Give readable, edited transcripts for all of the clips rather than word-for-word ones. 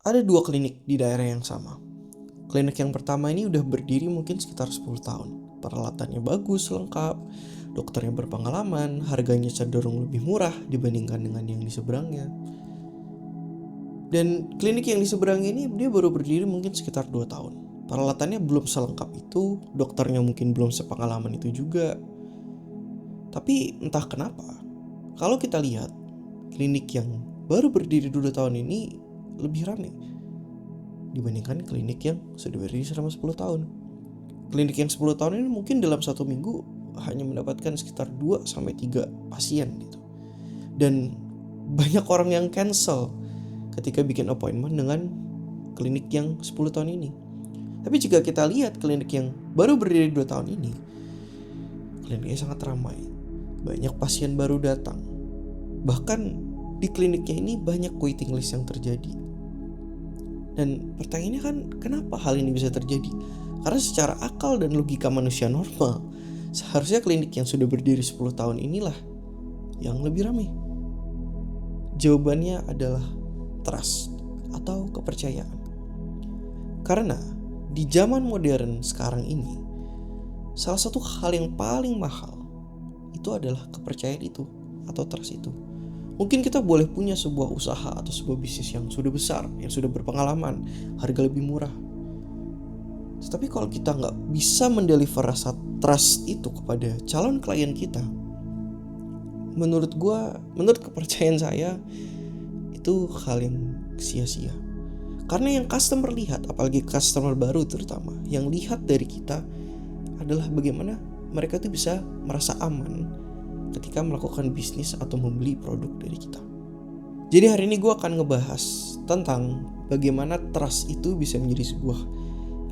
Ada dua klinik di daerah yang sama. Klinik yang pertama ini udah berdiri mungkin sekitar 10 tahun. Peralatannya bagus, lengkap, dokternya berpengalaman, harganya cenderung lebih murah dibandingkan dengan yang di seberangnya. Dan klinik yang di seberangnya ini dia baru berdiri mungkin sekitar 2 tahun. Peralatannya belum selengkap itu, dokternya mungkin belum sepengalaman itu juga. Tapi entah kenapa, kalau kita lihat klinik yang baru berdiri 2 tahun ini lebih ramai dibandingkan klinik yang sudah berdiri selama 10 tahun. Klinik yang 10 tahun ini mungkin dalam satu minggu hanya mendapatkan sekitar 2-3 pasien gitu. Dan banyak orang yang cancel ketika bikin appointment dengan klinik yang 10 tahun ini. Tapi jika kita lihat klinik yang baru berdiri 2 tahun ini, kliniknya sangat ramai. Banyak pasien baru datang. Bahkan di kliniknya ini banyak waiting list yang terjadi. Dan pertanyaannya kan, kenapa hal ini bisa terjadi? Karena secara akal dan logika manusia normal, seharusnya klinik yang sudah berdiri 10 tahun inilah yang lebih ramai. Jawabannya adalah trust atau kepercayaan. Karena di zaman modern sekarang ini, salah satu hal yang paling mahal itu adalah kepercayaan itu atau trust itu. Mungkin kita boleh punya sebuah usaha atau sebuah bisnis yang sudah besar, yang sudah berpengalaman, harga lebih murah. Tetapi kalau kita nggak bisa mendeliver rasa trust itu kepada calon klien kita, menurut kepercayaan saya, itu hal yang sia-sia. Karena yang customer lihat, apalagi customer baru terutama, yang lihat dari kita adalah bagaimana mereka tuh bisa merasa aman ketika melakukan bisnis atau membeli produk dari kita. Jadi hari ini gue akan ngebahas tentang bagaimana trust itu bisa menjadi sebuah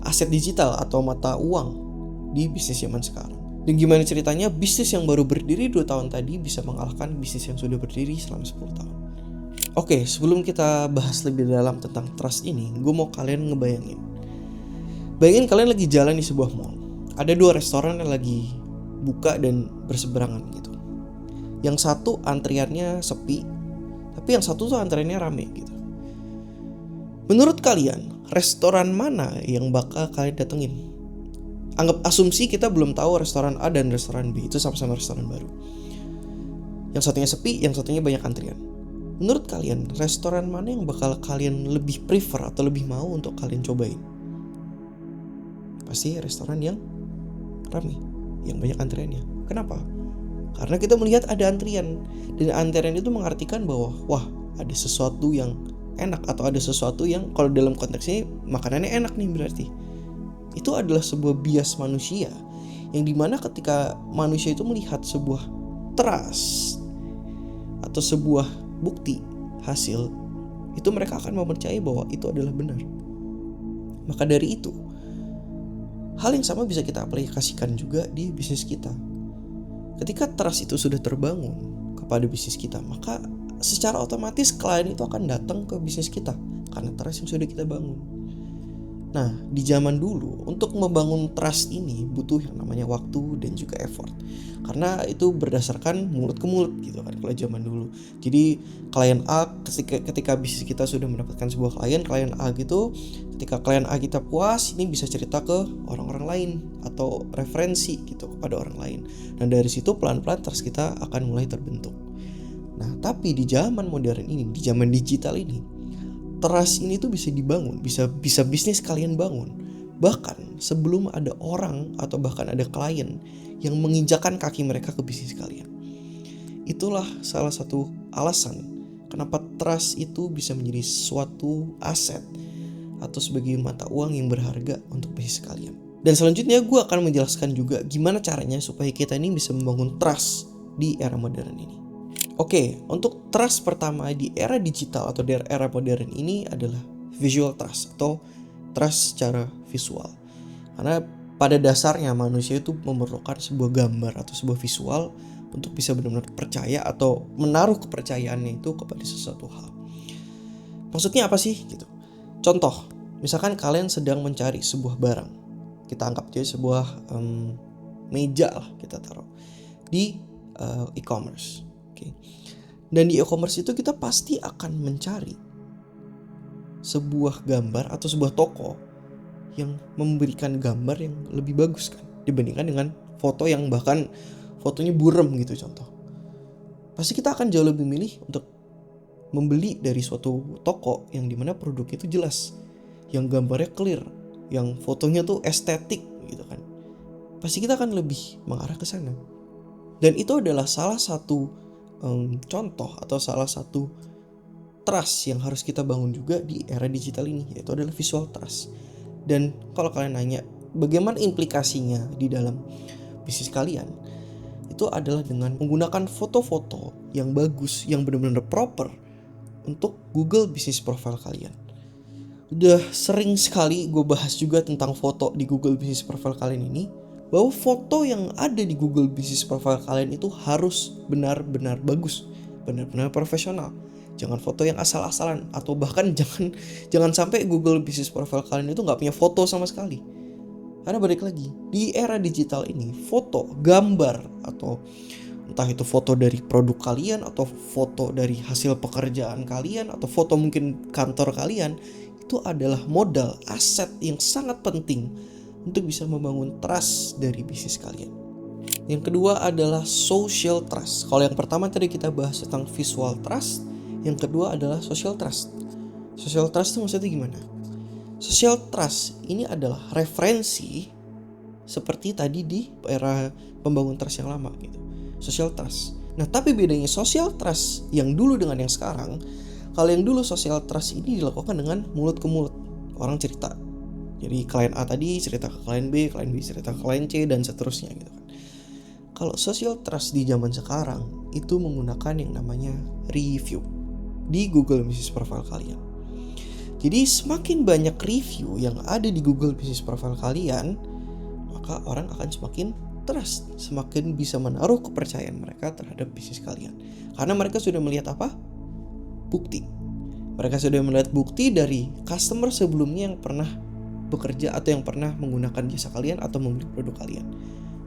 aset digital atau mata uang di bisnis zaman sekarang. Dan gimana ceritanya bisnis yang baru berdiri 2 tahun tadi bisa mengalahkan bisnis yang sudah berdiri selama 10 tahun. Oke, sebelum kita bahas lebih dalam tentang trust ini, gue mau kalian ngebayangin. Bayangin kalian lagi jalan di sebuah mall. Ada 2 restoran yang lagi buka dan berseberangan gitu. Yang satu antriannya sepi, tapi yang satu tuh antriannya rame gitu. Menurut kalian, restoran mana yang bakal kalian datengin? Anggap asumsi kita belum tahu restoran A dan restoran B itu sama-sama restoran baru. Yang satunya sepi, yang satunya banyak antrian. Menurut kalian, restoran mana yang bakal kalian lebih prefer atau lebih mau untuk kalian cobain? Pasti restoran yang rame, yang banyak antriannya. Kenapa? Karena kita melihat ada antrian. Dan antrian itu mengartikan bahwa wah, ada sesuatu yang enak, atau ada sesuatu yang kalau dalam konteks ini makanannya enak nih berarti. Itu adalah sebuah bias manusia, yang dimana ketika manusia itu melihat sebuah trust atau sebuah bukti hasil, itu mereka akan mempercayai bahwa itu adalah benar. Maka dari itu, hal yang sama bisa kita aplikasikan juga di bisnis kita. Ketika trust itu sudah terbangun kepada bisnis kita, maka secara otomatis klien itu akan datang ke bisnis kita karena trust yang sudah kita bangun. Nah, di zaman dulu untuk membangun trust ini butuh yang namanya waktu dan juga effort. Karena itu berdasarkan mulut ke mulut gitu kan kalau zaman dulu. Jadi klien A ketika bisnis kita sudah mendapatkan sebuah klien A gitu, ketika klien A kita puas, ini bisa cerita ke orang-orang lain atau referensi gitu kepada orang lain. Dan dari situ pelan-pelan trust kita akan mulai terbentuk. Nah, tapi di zaman modern ini, di zaman digital ini, trust ini tuh bisa dibangun, bisa bisnis kalian bangun bahkan sebelum ada orang atau bahkan ada klien yang menginjakan kaki mereka ke bisnis kalian. Itulah salah satu alasan kenapa trust itu bisa menjadi suatu aset atau sebagai mata uang yang berharga untuk bisnis kalian. Dan selanjutnya gue akan menjelaskan juga gimana caranya supaya kita ini bisa membangun trust di era modern ini. Oke, untuk trust pertama di era digital atau di era modern ini adalah visual trust atau trust secara visual. Karena pada dasarnya manusia itu memerlukan sebuah gambar atau sebuah visual untuk bisa benar-benar percaya atau menaruh kepercayaannya itu kepada sesuatu hal. Maksudnya apa sih gitu? Contoh, misalkan kalian sedang mencari sebuah barang. Kita anggap aja sebuah meja lah kita taruh di e-commerce. Dan di e-commerce itu kita pasti akan mencari sebuah gambar atau sebuah toko yang memberikan gambar yang lebih bagus kan dibandingkan dengan foto yang bahkan fotonya buram gitu contoh. Pasti kita akan jauh lebih milih untuk membeli dari suatu toko yang dimana produk itu jelas, yang gambarnya clear, yang fotonya tuh estetik gitu kan. Pasti kita akan lebih mengarah ke sana. Dan itu adalah salah satu contoh atau salah satu trust yang harus kita bangun juga di era digital ini, yaitu adalah visual trust. Dan kalau kalian nanya bagaimana implikasinya di dalam bisnis kalian, itu adalah dengan menggunakan foto-foto yang bagus, yang benar-benar proper untuk Google Business Profile kalian. Udah sering sekali gue bahas juga tentang foto di Google Business Profile kalian ini, bahwa foto yang ada di Google Business Profile kalian itu harus benar-benar bagus, benar-benar profesional. Jangan foto yang asal-asalan, atau bahkan jangan sampai Google Business Profile kalian itu nggak punya foto sama sekali. Karena balik lagi, di era digital ini, foto, gambar, atau entah itu foto dari produk kalian, atau foto dari hasil pekerjaan kalian, atau foto mungkin kantor kalian, itu adalah modal, aset yang sangat penting untuk bisa membangun trust dari bisnis kalian. Yang kedua adalah social trust. Kalau yang pertama tadi kita bahas tentang visual trust, yang kedua adalah social trust. Social trust itu maksudnya gimana? Social trust ini adalah referensi seperti tadi di era pembangun trust yang lama gitu. Social trust. Nah, tapi bedanya social trust yang dulu dengan yang sekarang, kalau yang dulu social trust ini dilakukan dengan mulut ke mulut. Orang cerita. Jadi klien A tadi cerita ke klien B cerita ke klien C, dan seterusnya gitu kan. Kalau social trust di zaman sekarang itu menggunakan yang namanya review di Google Business Profile kalian. Jadi semakin banyak review yang ada di Google Business Profile kalian, maka orang akan semakin trust, semakin bisa menaruh kepercayaan mereka terhadap bisnis kalian. Karena mereka sudah melihat apa? Bukti. Mereka sudah melihat bukti dari customer sebelumnya yang pernah bekerja atau yang pernah menggunakan jasa kalian atau membeli produk kalian.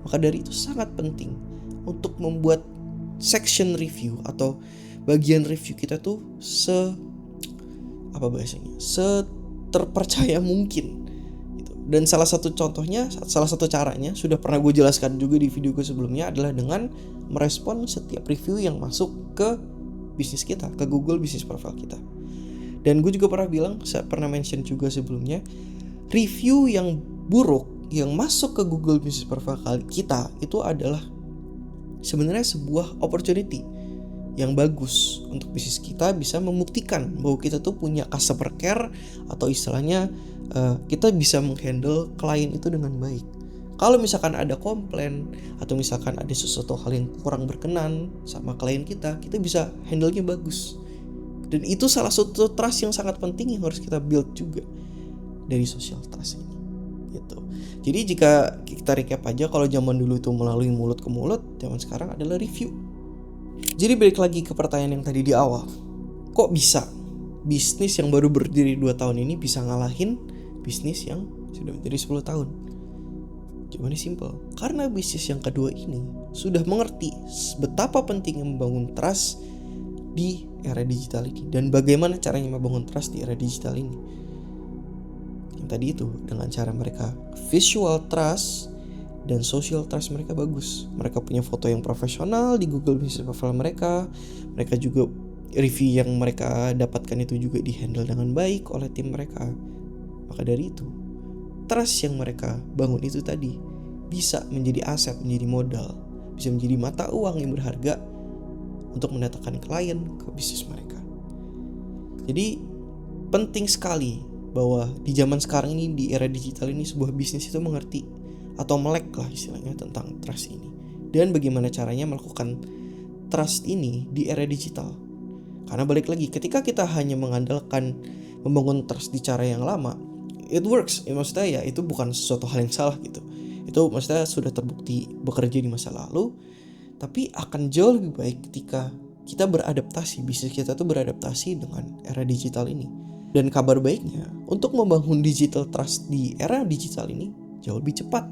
Maka dari itu sangat penting untuk membuat section review atau bagian review kita tuh terpercaya mungkin gitu. Dan salah satu caranya sudah pernah gue jelaskan juga di video gue sebelumnya adalah dengan merespon setiap review yang masuk ke bisnis kita, ke Google Business Profile kita. Dan gue juga saya pernah mention juga sebelumnya, review yang buruk yang masuk ke Google Business Profile kita itu adalah sebenarnya sebuah opportunity yang bagus untuk bisnis kita bisa membuktikan bahwa kita tuh punya customer care, atau istilahnya kita bisa menghandle klien itu dengan baik. Kalau misalkan ada komplain atau misalkan ada sesuatu hal yang kurang berkenan sama klien kita bisa handle-nya bagus. Dan itu salah satu trust yang sangat penting yang harus kita build juga dari social trust ini gitu. Jadi jika kita recap aja, kalau zaman dulu itu melalui mulut ke mulut, zaman sekarang adalah review. Jadi balik lagi ke pertanyaan yang tadi di awal, kok bisa bisnis yang baru berdiri 2 tahun ini bisa ngalahin bisnis yang sudah berdiri 10 tahun? Jawabannya simple, karena bisnis yang kedua ini sudah mengerti betapa pentingnya membangun trust di era digital ini, dan bagaimana caranya membangun trust di era digital ini. Tadi itu dengan cara mereka visual trust dan social trust mereka bagus. Mereka punya foto yang profesional di Google Business Profile mereka. Mereka juga review yang mereka dapatkan itu juga dihandle dengan baik oleh tim mereka. Maka dari itu, trust yang mereka bangun itu tadi bisa menjadi aset, menjadi modal, bisa menjadi mata uang yang berharga untuk mendatangkan klien ke bisnis mereka. Jadi penting sekali bahwa di zaman sekarang ini, di era digital ini, sebuah bisnis itu mengerti atau melek lah istilahnya tentang trust ini, dan bagaimana caranya melakukan trust ini di era digital. Karena balik lagi, ketika kita hanya mengandalkan membangun trust di cara yang lama, it works, maksudnya ya itu bukan sesuatu hal yang salah gitu. Itu maksudnya sudah terbukti bekerja di masa lalu, tapi akan jauh lebih baik ketika kita beradaptasi, bisnis kita tuh beradaptasi dengan era digital ini. Dan kabar baiknya, untuk membangun digital trust di era digital ini jauh lebih cepat,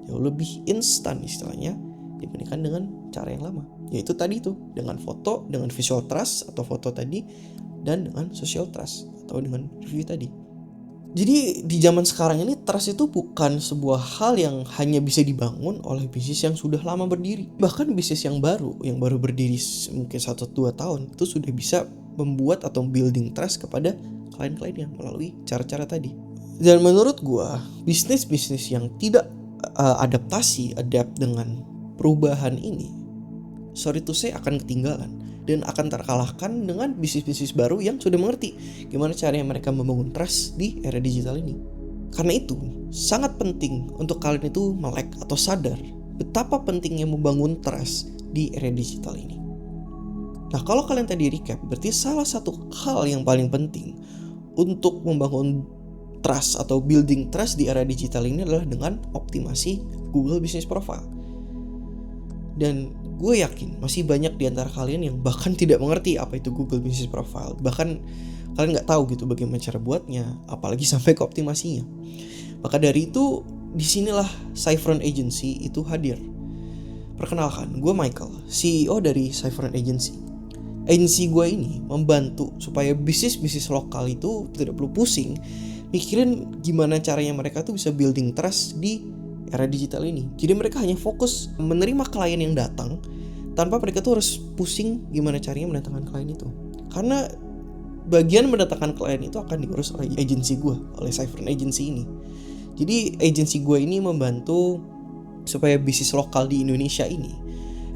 jauh lebih instan istilahnya dibandingkan dengan cara yang lama. Yaitu tadi tuh dengan foto, dengan visual trust atau foto tadi, dan dengan social trust atau dengan review tadi. Jadi di zaman sekarang ini trust itu bukan sebuah hal yang hanya bisa dibangun oleh bisnis yang sudah lama berdiri. Bahkan bisnis yang baru berdiri mungkin 1-2 tahun itu sudah bisa membuat atau building trust kepada klien-kliennya melalui cara-cara tadi. Dan menurut gua, bisnis-bisnis yang tidak adapt dengan perubahan ini, sorry to say, akan ketinggalan dan akan terkalahkan dengan bisnis-bisnis baru yang sudah mengerti gimana caranya mereka membangun trust di era digital ini. Karena itu, sangat penting untuk kalian itu melek atau sadar betapa pentingnya membangun trust di era digital ini. Nah, kalau kalian tadi recap, berarti salah satu hal yang paling penting untuk membangun trust atau building trust di era digital ini adalah dengan optimasi Google Business Profile. Dan gue yakin masih banyak di antara kalian yang bahkan tidak mengerti apa itu Google Business Profile. Bahkan kalian nggak tahu gitu bagaimana cara buatnya, apalagi sampai ke optimasinya. Maka dari itu, disinilah Cyfron Agency itu hadir. Perkenalkan, gue Michael, CEO dari Cyfron Agency. Agency gue ini membantu supaya bisnis-bisnis lokal itu tidak perlu pusing mikirin gimana caranya mereka tuh bisa building trust di era digital ini. Jadi mereka hanya fokus menerima klien yang datang tanpa mereka tuh harus pusing gimana caranya mendatangkan klien itu. Karena bagian mendatangkan klien itu akan diurus oleh agensi gue, oleh Cyfron Agency ini. Jadi agensi gue ini membantu supaya bisnis lokal di Indonesia ini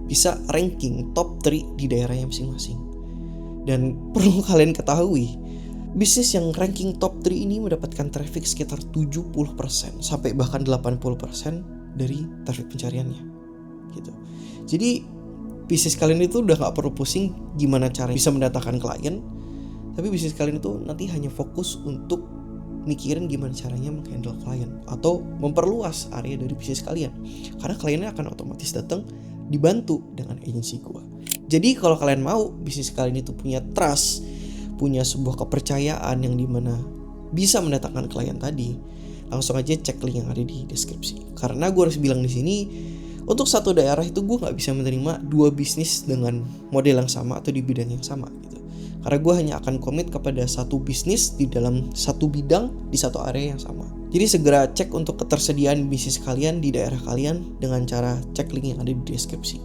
bisa ranking top 3 di daerahnya masing-masing. Dan perlu kalian ketahui, bisnis yang ranking top 3 ini mendapatkan traffic sekitar 70% sampai bahkan 80% dari traffic pencariannya gitu. Jadi bisnis kalian itu udah gak perlu pusing gimana cara bisa mendatangkan klien, tapi bisnis kalian itu nanti hanya fokus untuk mikirin gimana caranya menghandle klien atau memperluas area dari bisnis kalian, karena kliennya akan otomatis datang dibantu dengan agensi gua. Jadi kalau kalian mau bisnis kalian itu punya trust, punya sebuah kepercayaan yang dimana bisa mendatangkan klien tadi, langsung aja cek link yang ada di deskripsi. Karena gue harus bilang di sini, untuk satu daerah itu gue nggak bisa menerima 2 bisnis dengan model yang sama atau di bidang yang sama gitu. Karena gue hanya akan komit kepada satu bisnis di dalam satu bidang di satu area yang sama. Jadi segera cek untuk ketersediaan bisnis kalian di daerah kalian dengan cara cek link yang ada di deskripsi.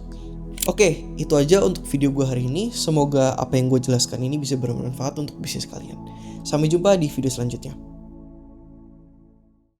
Oke, itu aja untuk video gue hari ini. Semoga apa yang gue jelaskan ini bisa bermanfaat untuk bisnis kalian. Sampai jumpa di video selanjutnya.